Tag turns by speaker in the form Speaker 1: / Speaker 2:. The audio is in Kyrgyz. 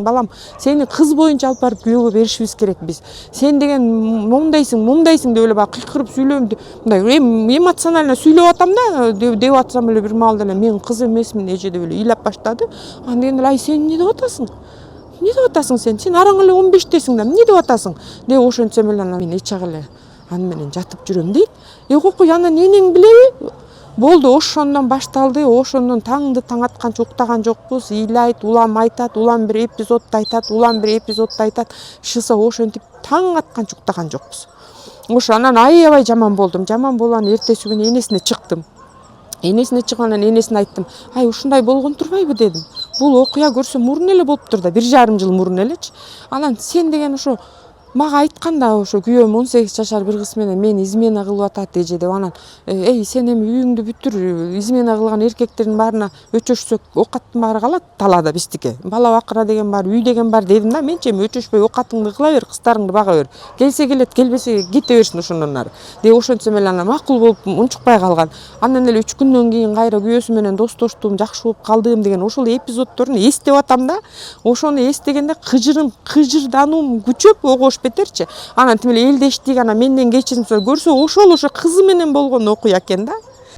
Speaker 1: балам, сени кыз боюнча алып барып күйөөгө беришибиз керек биз. Сен деген мундайсың деп эле баягы кыйкырып сүйлөм, мындай эмоционально сүйлөп атам да, деп атсам эле бир маалда эле мен кыз эмесмин эже деп эле ыйлап баштады. Анда дегенде ай сен эмне деп атасың? Эмне деп атасың сен? Сен араң эле 15-тесиң да эмне деп атасың? Деп ошентсем эле мен эч жагы эле аны менен жатып жүрөм дейт. Кокуй анан энең билеби? Болду, ошондон башталды. Ошондон таңды таң атканча уктаган жокпуз. Ыйлайт, улам айтат, улам бир эпизодду айтат, улам бир эпизодду айтат. Шыса ошентип таң атканча уктаган жокпуз. Ошо анан аябай жаман болдум. Жаман болгон эртеси күнү энесине чыктым. Энесине чыккандан энесине айттым. Ай, ушундай болгон турбайбы дедим. Бул окуя көрсө мурун эле болуптур да, 1,5 жыл мурун элечи. Анан сен деген ошо мага айтканда ошо күйөөм 18 жашар бир кыз менен мени измена кылып атат эже деп, анан сен эми үйүңдү бүтүр, измена кылган эркектердин баарына өчөшсөк оокаттын баары калат талаада биздики. Бала бакыра деген бар, үй деген бар дедим да. Менчи эми өчөшпөй оокатыңды кыла бер, кыздарыңды бага бер. Келсе келет, келбесе кете берсин ошондон ары. Деп ошентсем эле анан макул болуп унчукпай калган. Андан эле 3 күндөн кийин кайра күйөөсү менен достоштум, жакшы болуп калдым деген ошол эпизоддорун эстеп атам да. Ошону эстегенде кыжырдануум күчөп огош бетерчи. Анан тим эле элдештик, анан менден кечирим сурап көрсө ошол кызы менен болгон окуя экен да.